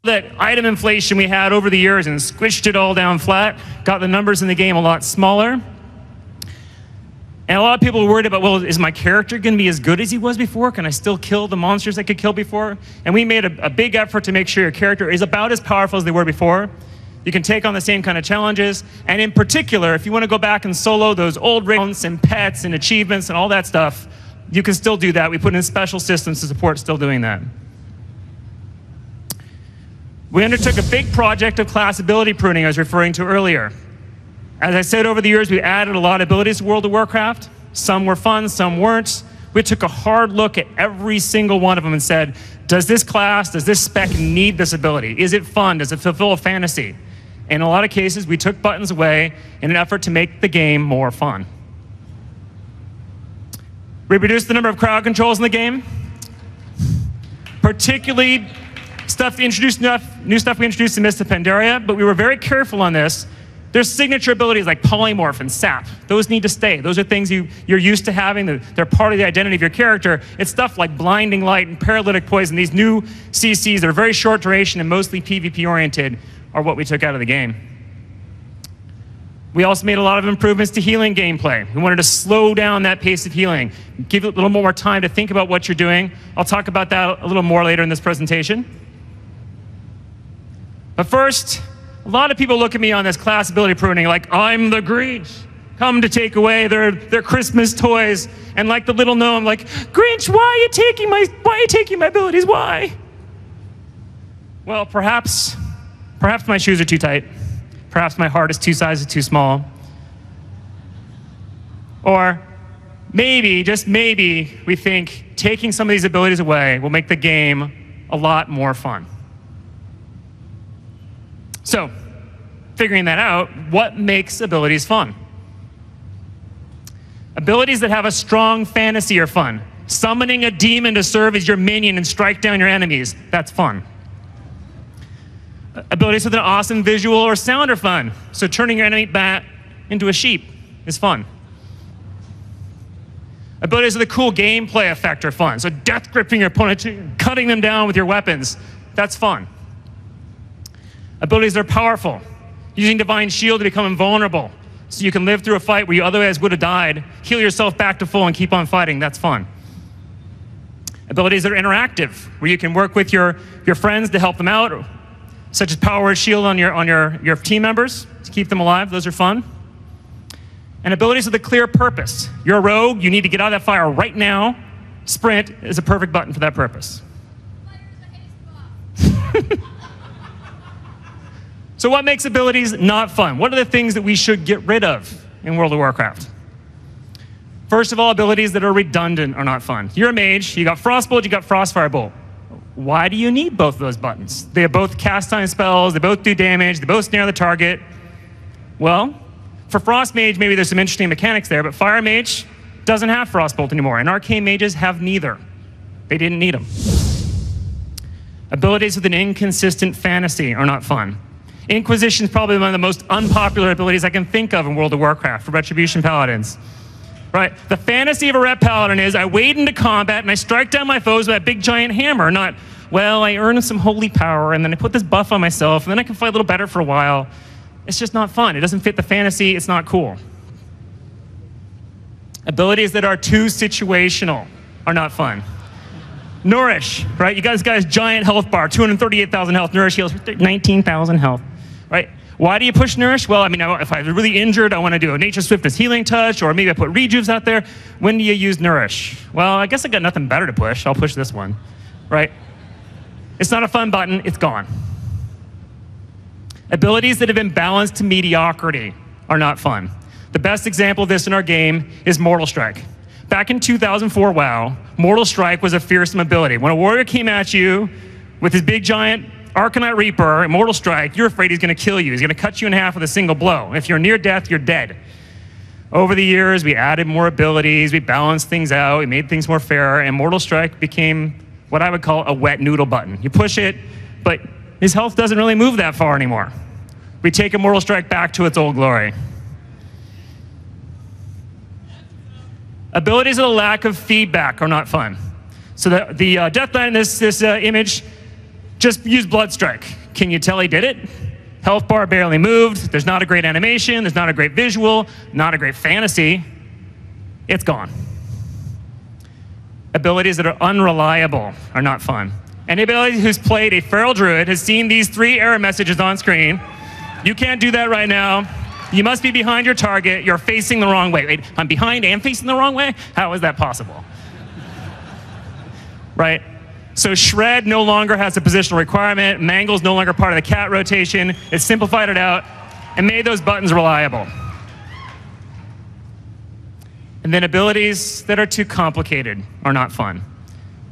that item inflation we had over the years and squished it all down flat, got the numbers in the game a lot smaller. And a lot of people were worried about, well, is my character going to be as good as he was before? Can I still kill the monsters I could kill before? And we made a big effort to make sure your character is about as powerful as they were before. You can take on the same kind of challenges. And in particular, if you want to go back and solo those old rounds and pets and achievements and all that stuff, you can still do that. We put in special systems to support still doing that. We undertook a big project of class ability pruning I was referring to earlier. As I said, over the years, we added a lot of abilities to World of Warcraft. Some were fun, some weren't. We took a hard look at every single one of them and said, does this class, does this spec need this ability? Is it fun? Does it fulfill a fantasy? In a lot of cases, we took buttons away in an effort to make the game more fun. We reduced the number of crowd controls in the game, particularly new stuff we introduced in Mist of Pandaria, but we were very careful on this. There's signature abilities like polymorph and sap. Those need to stay. Those are things you're used to having. They're part of the identity of your character. It's stuff like blinding light and paralytic poison. These new CCs that are very short duration and mostly PvP oriented are what we took out of the game. We also made a lot of improvements to healing gameplay. We wanted to slow down that pace of healing, give it a little more time to think about what you're doing. I'll talk about that a little more later in this presentation. But first, a lot of people look at me on this class ability pruning like I'm the Grinch, come to take away their Christmas toys, and like the little gnome, like, Grinch, why are you taking my abilities? Why? Well, perhaps my shoes are too tight. Perhaps my heart is 2 sizes too small. Or maybe, just maybe, we think taking some of these abilities away will make the game a lot more fun. So, figuring that out, what makes abilities fun? Abilities that have a strong fantasy are fun. Summoning a demon to serve as your minion and strike down your enemies, that's fun. Abilities with an awesome visual or sound are fun. So turning your enemy bat into a sheep is fun. Abilities with a cool gameplay effect are fun. So death gripping your opponent, cutting them down with your weapons, that's fun. Abilities that are powerful. Using Divine Shield to become invulnerable, so you can live through a fight where you otherwise would have died, heal yourself back to full and keep on fighting, that's fun. Abilities that are interactive, where you can work with your friends to help them out, such as Power Word Shield on your team members to keep them alive, those are fun. And abilities with a clear purpose. You're a rogue, you need to get out of that fire right now. Sprint is a perfect button for that purpose. So what makes abilities not fun? What are the things that we should get rid of in World of Warcraft? First of all, abilities that are redundant are not fun. You're a mage, you got Frostbolt, you got Frostfire Bolt. Why do you need both of those buttons? They are both cast time spells, they both do damage, they both snare the target. Well, for Frost Mage, maybe there's some interesting mechanics there, but Fire Mage doesn't have Frostbolt anymore, and Arcane Mages have neither. They didn't need them. Abilities with an inconsistent fantasy are not fun. Inquisition is probably one of the most unpopular abilities I can think of in World of Warcraft for Retribution Paladins. Right? The fantasy of a Ret Paladin is I wade into combat and I strike down my foes with that big giant hammer, not, well, I earn some holy power and then I put this buff on myself and then I can fight a little better for a while. It's just not fun. It doesn't fit the fantasy. It's not cool. Abilities that are too situational are not fun. Nourish, right? You got this guy's giant health bar, 238,000 health. Nourish heals 19,000 health, right? Why do you push Nourish? Well, I mean, if I'm really injured, I want to do a Nature Swiftness Healing Touch, or maybe I put Rejuves out there. When do you use Nourish? Well, I guess I got nothing better to push. I'll push this one, right? It's not a fun button. It's gone. Abilities that have been balanced to mediocrity are not fun. The best example of this in our game is Mortal Strike. Back in 2004 WoW, Mortal Strike was a fearsome ability. When a warrior came at you with his big giant Arcanite Reaper and Mortal Strike, you're afraid he's going to kill you. He's going to cut you in half with a single blow. If you're near death, you're dead. Over the years, we added more abilities, we balanced things out, we made things more fair, and Mortal Strike became what I would call a wet noodle button. You push it, but his health doesn't really move that far anymore. We take a Mortal Strike back to its old glory. Abilities with a lack of feedback are not fun. So the Death Knight in this image Just use Blood Strike. Can you tell he did it? Health bar barely moved. There's not a great animation. There's not a great visual. Not a great fantasy. It's gone. Abilities that are unreliable are not fun. Anybody who's played a Feral Druid has seen these 3 error messages on screen. You can't do that right now. You must be behind your target. You're facing the wrong way. Wait, I'm behind and facing the wrong way? How is that possible? Right? So Shred no longer has a positional requirement. Mangle's no longer part of the cat rotation. It simplified it out and made those buttons reliable. And then abilities that are too complicated are not fun.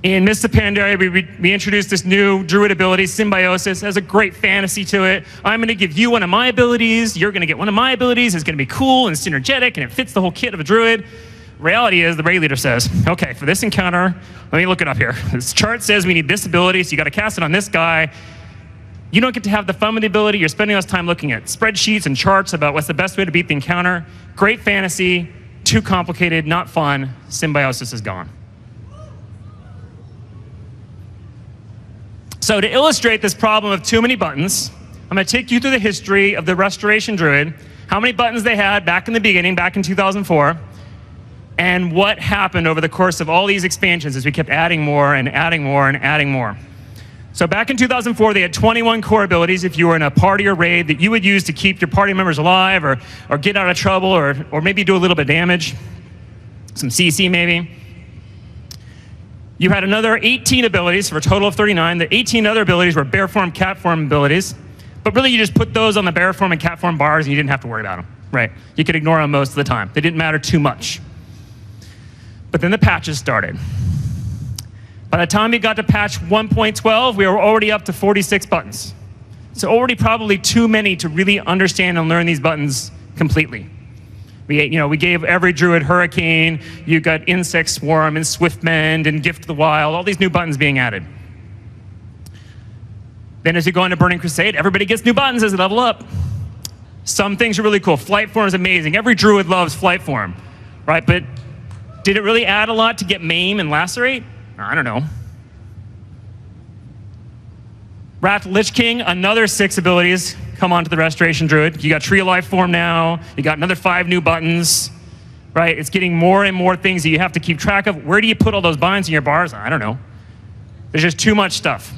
In Mists of Pandaria, we introduced this new druid ability, Symbiosis. It has a great fantasy to it. I'm going to give you one of my abilities. You're going to get one of my abilities. It's going to be cool and synergetic, and it fits the whole kit of a druid. Reality is, the raid leader says, okay, for this encounter, let me look it up here. This chart says we need this ability, so you got to cast it on this guy. You don't get to have the fun with the ability. You're spending less time looking at spreadsheets and charts about what's the best way to beat the encounter. Great fantasy, too complicated, not fun. Symbiosis is gone. So to illustrate this problem of too many buttons, I'm going to take you through the history of the Restoration Druid, how many buttons they had back in the beginning, back in 2004, and what happened over the course of all these expansions as we kept adding more and adding more and adding more. So back in 2004, they had 21 core abilities if you were in a party or raid that you would use to keep your party members alive or get out of trouble or maybe do a little bit of damage, some CC maybe. You had another 18 abilities for a total of 39. The 18 other abilities were bear form, cat form abilities. But really, you just put those on the bear form and cat form bars and you didn't have to worry about them, right? You could ignore them most of the time. They didn't matter too much. But then the patches started. By the time we got to patch 1.12, we were already up to 46 buttons. So already probably too many to really understand and learn these buttons completely. We gave every druid Hurricane, you got Insect Swarm and Swiftmend and Gift of the Wild, all these new buttons being added. Then as you go into Burning Crusade, everybody gets new buttons as they level up. Some things are really cool. Flight Form is amazing. Every druid loves Flight Form, right? But did it really add a lot to get Maim and Lacerate? I don't know. Wrath Lich King, another 6 abilities come onto the Restoration Druid. You got Tree of Life Form now. You got another 5 new buttons, right? It's getting more and more things that you have to keep track of. Where do you put all those binds in your bars? I don't know. There's just too much stuff.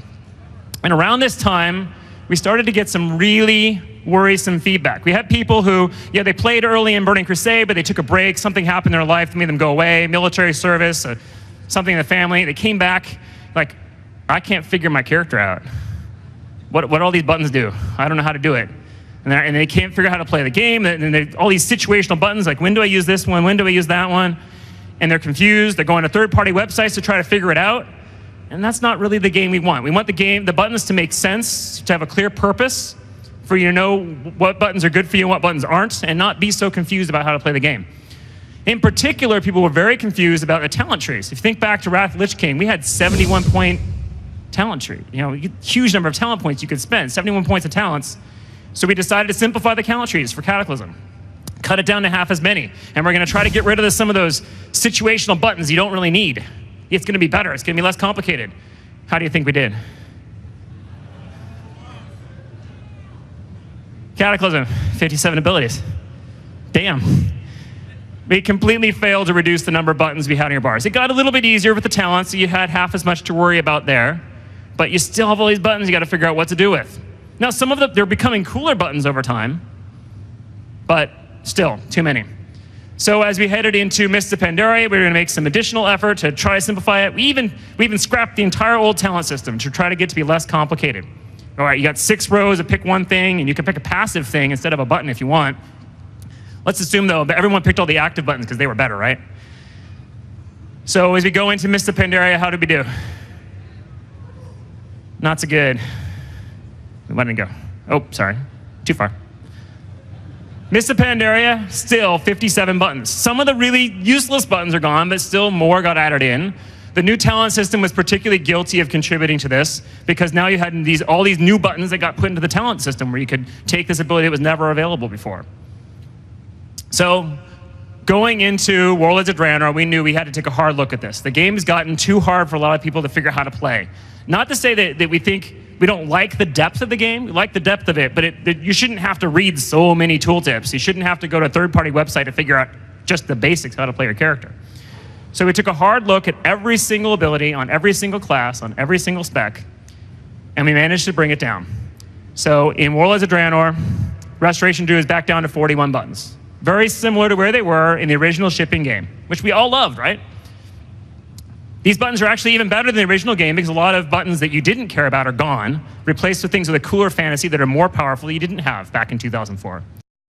And around this time, we started to get some really worrisome feedback. We had people who, yeah, they played early in Burning Crusade, but they took a break. Something happened in their life that made them go away. Military service, something in the family. They came back like, I can't figure my character out. What all these buttons do? I don't know how to do it. And they can't figure out how to play the game. And all these situational buttons, like when do I use this one? When do I use that one? And they're confused. They're going to third-party websites to try to figure it out. And that's not really the game we want. We want the buttons to make sense, to have a clear purpose, for you to know what buttons are good for you and what buttons aren't, and not be so confused about how to play the game. In particular, people were very confused about the talent trees. If you think back to Wrath Lich King, we had 71-point talent tree. Huge number of talent points you could spend, 71 points of talents. So we decided to simplify the talent trees for Cataclysm. Cut it down to half as many. And we're going to try to get rid of some of those situational buttons you don't really need. It's going to be better. It's going to be less complicated. How do you think we did? Cataclysm, 57 abilities. Damn. We completely failed to reduce the number of buttons we had on your bars. It got a little bit easier with the talents, so you had half as much to worry about there. But you still have all these buttons you got to figure out what to do with. Now, some of them, they're becoming cooler buttons over time, but still, too many. So as we headed into Mists of Pandaria, we were going to make some additional effort to try to simplify it. We even scrapped the entire old talent system to try to get to be less complicated. All right, you got 6 rows to pick one thing, and you can pick a passive thing instead of a button if you want. Let's assume, though, that everyone picked all the active buttons because they were better, right? So as we go into Mists of Pandaria, how did we do? Not so good. We let it go. Oh, sorry. Too far. Mists of Pandaria, still 57 buttons. Some of the really useless buttons are gone, but still more got added in. The new talent system was particularly guilty of contributing to this because now you had all these new buttons that got put into the talent system where you could take this ability that was never available before. So going into Warlords of Draenor, we knew we had to take a hard look at this. The game's gotten too hard for a lot of people to figure out how to play. Not to say that we think we don't like the depth of the game. We like the depth of it, but you shouldn't have to read so many tooltips. You shouldn't have to go to a third-party website to figure out just the basics, how to play your character. So we took a hard look at every single ability on every single class, on every single spec, and we managed to bring it down. So in Warlords of Draenor, Restoration 2 is back down to 41 buttons. Very similar to where they were in the original shipping game, which we all loved, right? These buttons are actually even better than the original game because a lot of buttons that you didn't care about are gone, replaced with things with a cooler fantasy that are more powerful that you didn't have back in 2004.